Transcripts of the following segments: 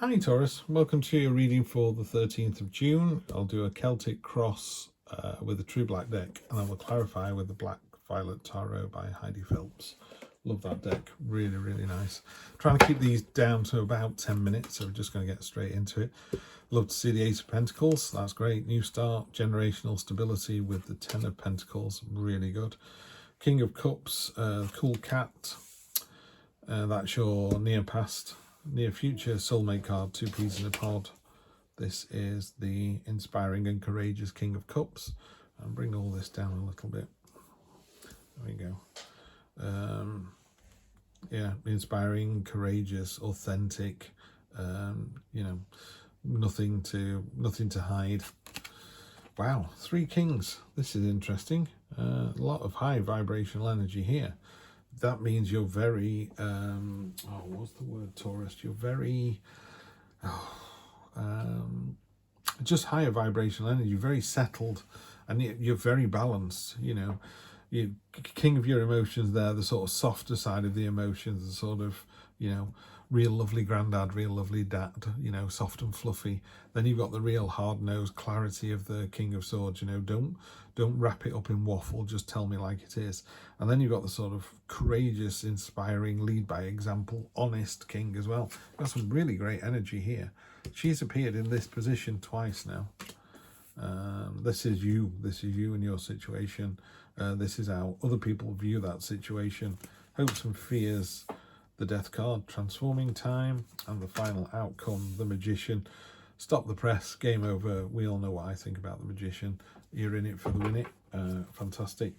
Hi Taurus, welcome to your reading for the 13th of June. I'll do a Celtic cross with the True Black deck, and I will clarify with the Black Violet Tarot by Heidi Phelps. Love that deck, really, really nice. Trying to keep these down to about 10 minutes, so we're just going to get straight into it. Love to see the Ace of Pentacles, that's great. New start, generational stability with the Ten of Pentacles, really good. King of Cups, cool cat, that's your near past. Near future soulmate card, two peas in a pod. This is the inspiring and courageous King of Cups. I'll bring all this down a little bit. There we go. Yeah, inspiring, courageous, authentic. Nothing to hide. Wow, three kings. This is interesting. A lot of high vibrational energy here. That means you're very, what's the word, Taurus? You're very, just higher vibrational energy, very settled, and you're very balanced, You're king of your emotions there, the sort of softer side of the emotions, the sort of, real lovely granddad, real lovely dad, soft and fluffy. Then you've got the real hard-nosed clarity of the King of Swords, don't wrap it up in waffle, just tell me like it is. And then you've got the sort of courageous, inspiring, lead by example, honest king as well. Got some really great energy here. She's appeared in this position twice now. This is you in your situation. This is how other people view that situation. Hopes and fears, the death card, transforming time, and the final outcome, the magician. Stop the press, game over. We all know what I think about the magician. You're in it for the win it. Fantastic.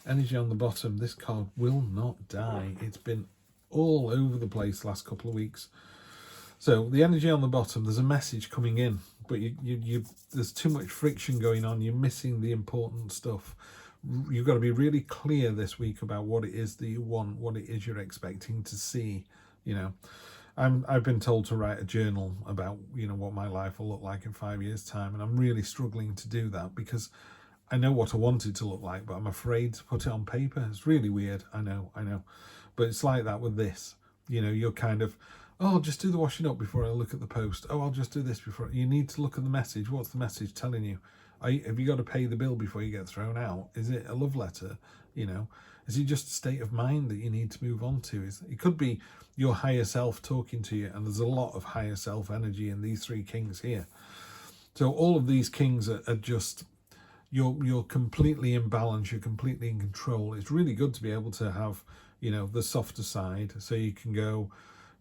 Energy on the bottom. This card will not die. It's been all over the place the last couple of weeks. So the energy on the bottom, there's a message coming in, but there's too much friction going on. You're missing the important stuff. You've got to be really clear this week about what it is that you want, what it is you're expecting to see. I've been told to write a journal about, what my life will look like in 5 years' time, and I'm really struggling to do that because I know what I want it to look like, but I'm afraid to put it on paper. It's really weird. I know. But it's like that with this. You're kind of, oh, I'll just do the washing up before I look at the post. Oh, I'll just do this before. You need to look at the message. What's the message telling you? Have you got to pay the bill before you get thrown out? Is it a love letter? Is it just a state of mind that you need to move on to? It could be your higher self talking to you, and there's a lot of higher self energy in these three kings here. So all of these kings are just, you're completely in balance, you're completely in control. It's really good to be able to have, the softer side, so you can go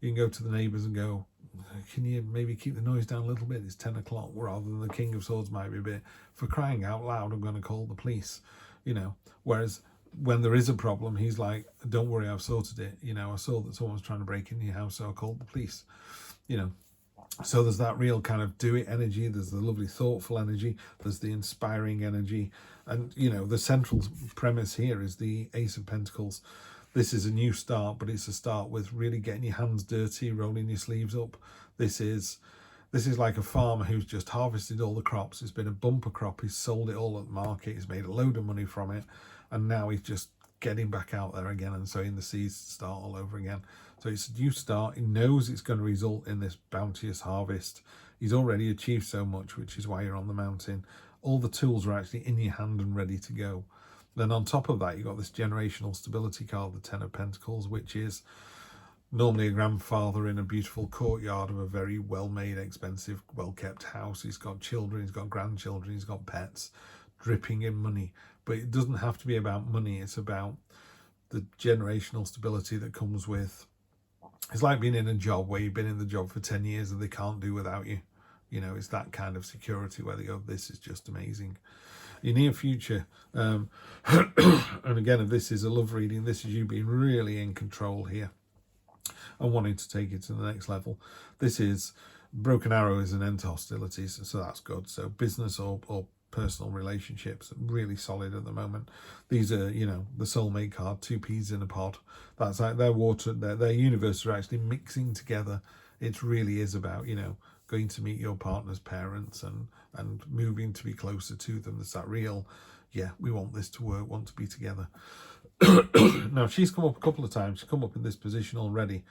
to the neighbours and go, can you maybe keep the noise down a little bit? It's 10 o'clock, rather than the King of Swords might be a bit, for crying out loud, I'm going to call the police, Whereas when there is a problem, he's like, don't worry, I've sorted it. I saw that someone was trying to break into your house, so I called the police, So there's that real kind of do it energy. There's the lovely thoughtful energy. There's the inspiring energy. And, the central premise here is the Ace of Pentacles. This is a new start, but it's a start with really getting your hands dirty, rolling your sleeves up. This is like a farmer who's just harvested all the crops. It's been a bumper crop. He's sold it all at the market. He's made a load of money from it. And now he's just getting back out there again and sowing the seeds to start all over again. So it's a new start. He knows it's going to result in this bounteous harvest. He's already achieved so much, which is why you're on the mountain. All the tools are actually in your hand and ready to go. Then on top of that, you've got this generational stability card, the Ten of Pentacles, which is normally a grandfather in a beautiful courtyard of a very well-made, expensive, well-kept house. He's got children, he's got grandchildren, he's got pets, dripping in money. But it doesn't have to be about money. It's about the generational stability that comes with, it's like being in a job where you've been in the job for 10 years and they can't do without you. It's that kind of security where they go, this is just amazing. Your near future, and again, if this is a love reading, this is you being really in control here and wanting to take it to the next level. This is broken arrow is an end to hostilities, so that's good. So business or personal relationships really solid at the moment. These are, the soulmate card, two peas in a pod. That's like their water, their universe are actually mixing together. It really is about, going to meet your partner's parents and moving to be closer to them. There's that real, yeah, we want this to work, want to be together. Now she's come up a couple of times. She's come up in this position already,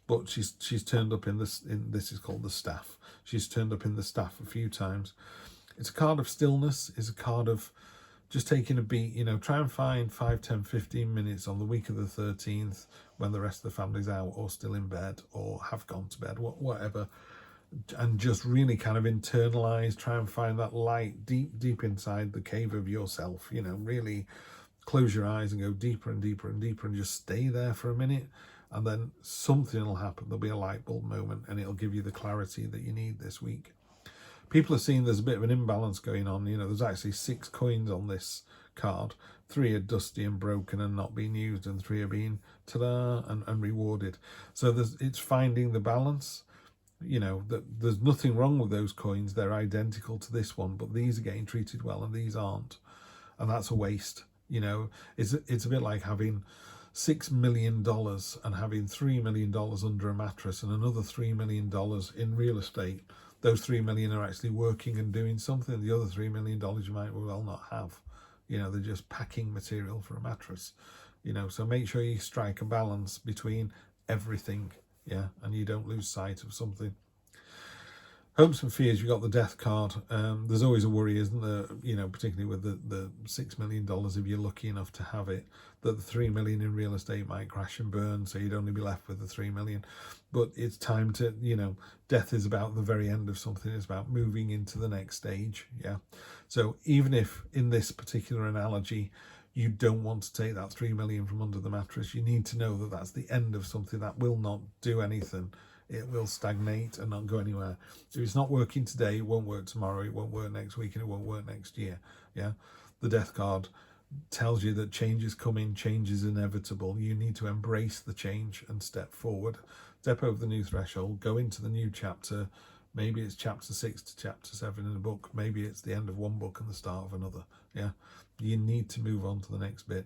but she's turned up in this. In this is called the staff. She's turned up in the staff a few times. It's a card of stillness. It's a card of just taking a beat. You know, try and find 5, 10, 15 minutes on the week of the 13th when the rest of the family's out or still in bed or have gone to bed, whatever, and just really kind of internalize. Try and find that light deep inside the cave of yourself. You know, really close your eyes and go deeper and deeper and deeper and just stay there for a minute, and then something will happen. There'll be a light bulb moment and it'll give you the clarity that you need this week. People are seeing there's a bit of an imbalance going on. You know, there's actually 6 coins on this card. 3 are dusty and broken and not being used, and 3 are being ta-da and rewarded. So it's finding the balance. You know, that there's nothing wrong with those coins. They're identical to this one, but these are getting treated well and these aren't, and that's a waste. You know, it's a bit like having $6 million and having $3 million under a mattress and another $3 million in real estate. Those $3 million are actually working and doing something. The other $3 million you might well not have. You know, they're just packing material for a mattress. You know, so make sure you strike a balance between everything, yeah, and you don't lose sight of something. Hopes and fears, you got the death card. There's always a worry, isn't there? You know, particularly with the $6 million, if you're lucky enough to have it, that the 3 million in real estate might crash and burn, so you'd only be left with the 3 million. But it's time to, you know, death is about the very end of something. It's about moving into the next stage. Yeah. So even if in this particular analogy, you don't want to take that 3 million from under the mattress, you need to know that that's the end of something that will not do anything. It will stagnate and not go anywhere. So it's not working today, it won't work tomorrow, it won't work next week, and it won't work next year. Yeah. The death card tells you that change is coming, change is inevitable. You need to embrace the change and step forward, step over the new threshold, go into the new chapter. Maybe it's chapter 6 to chapter 7 in a book. Maybe it's the end of one book and the start of another. Yeah. You need to move on to the next bit.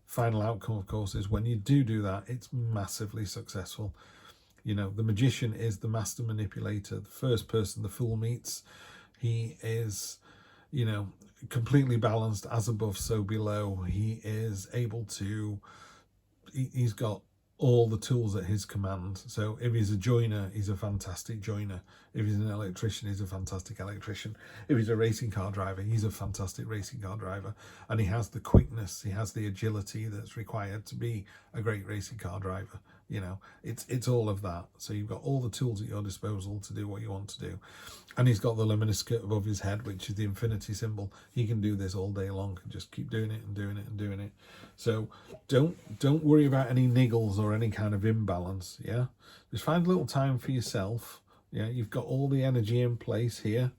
Final outcome, of course, is when you do that, it's massively successful. You know, the magician is the master manipulator. The first person the fool meets, he is, you know, completely balanced, as above, so below. He is able to, he's got all the tools at his command. So if he's a joiner, he's a fantastic joiner. If he's an electrician, he's a fantastic electrician. If he's a racing car driver, he's a fantastic racing car driver. And he has the quickness, he has the agility that's required to be a great racing car driver. You know, it's all of that. So you've got all the tools at your disposal to do what you want to do. And he's got the luminosity above his head, which is the infinity symbol. He can do this all day long and just keep doing it and doing it and doing it. So don't worry about any niggles or any kind of imbalance. Yeah, just find a little time for yourself. Yeah, you've got all the energy in place here,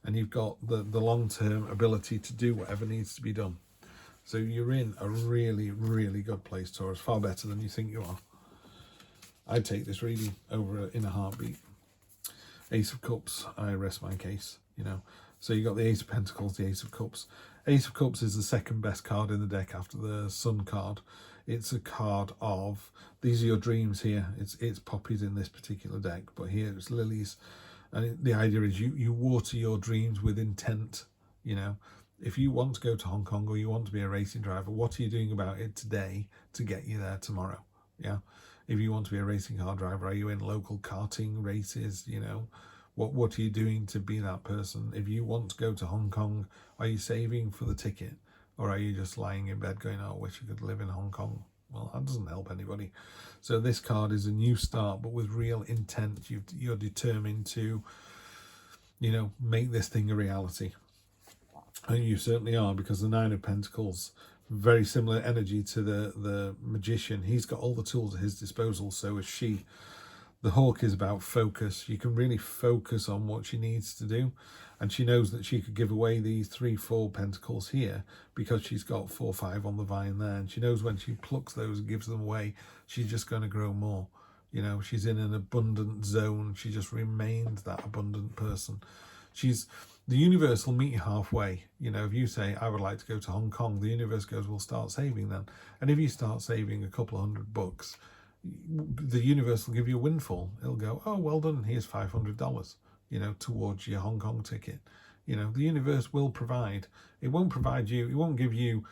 and you've got the long-term ability to do whatever needs to be done. So you're in a really, really good place, Taurus. Far better than you think you are. I'd take this reading over in a heartbeat. Ace of Cups, I rest my case, you know. So you got the Ace of Pentacles, the Ace of Cups. Ace of Cups is the second best card in the deck after the Sun card. It's a card of, these are your dreams here. It's poppies in this particular deck, but here it's lilies. And the idea is you water your dreams with intent, you know. If you want to go to Hong Kong or you want to be a racing driver, what are you doing about it today to get you there tomorrow? Yeah. If you want to be a racing car driver, are you in local karting races? You know, what are you doing to be that person? If you want to go to Hong Kong, are you saving for the ticket? Or are you just lying in bed going, oh, I wish I could live in Hong Kong? Well, that doesn't help anybody. So this card is a new start, but with real intent. You're determined to, you know, make this thing a reality. And you certainly are, because the Nine of Pentacles, very similar energy to the magician. He's got all the tools at his disposal, so is she. The Hawk is about focus. You can really focus on what she needs to do. And she knows that she could give away these 3, 4 pentacles here because she's got 4, 5 on the vine there. And she knows when she plucks those and gives them away, she's just going to grow more. You know, she's in an abundant zone. She just remains that abundant person. The universe will meet you halfway. You know, if you say, I would like to go to Hong Kong, the universe goes, we'll start saving then. And if you start saving a couple of $100, the universe will give you a windfall. It'll go, oh, well done, here's $500, you know, towards your Hong Kong ticket. You know, the universe will provide. It won't provide you, it won't give you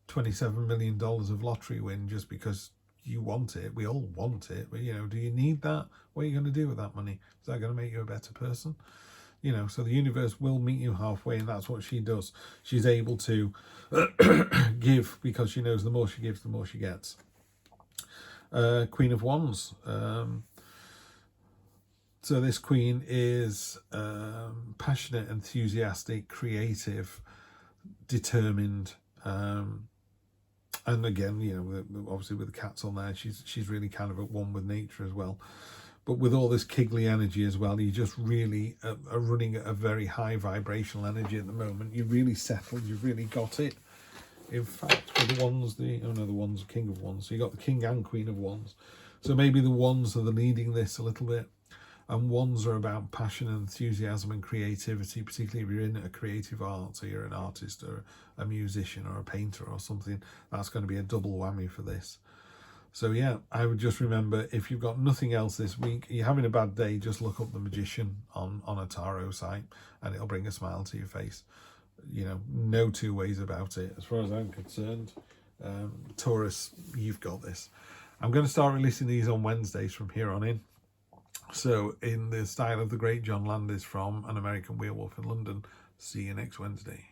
$27 million of lottery win just because you want it. We all want it, but, you know, do you need that? What are you going to do with that money? Is that going to make you a better person? You know, so the universe will meet you halfway, and that's what she does. She's able to give because she knows the more she gives, the more she gets. Queen of Wands. So this queen is passionate, enthusiastic, creative, determined, and again, you know, obviously with the cats on there, she's really kind of at one with nature as well. But with all this Kigley energy as well, you just really are running at a very high vibrational energy at the moment. You're really settled. You've really got it. In fact, with the Wands, the Wands, King of Wands. So you got the King and Queen of Wands. So maybe the Wands are the leading this a little bit. And Wands are about passion and enthusiasm and creativity, particularly if you're in a creative art, so you're an artist or a musician or a painter or something. That's going to be a double whammy for this. So yeah, I would just remember, if you've got nothing else this week, you're having a bad day, just look up the Magician on a tarot site and it'll bring a smile to your face. You know, no two ways about it. As far as I'm concerned, Taurus, you've got this. I'm going to start releasing these on Wednesdays from here on in. So in the style of the great John Landis from An American Werewolf in London. See you next Wednesday.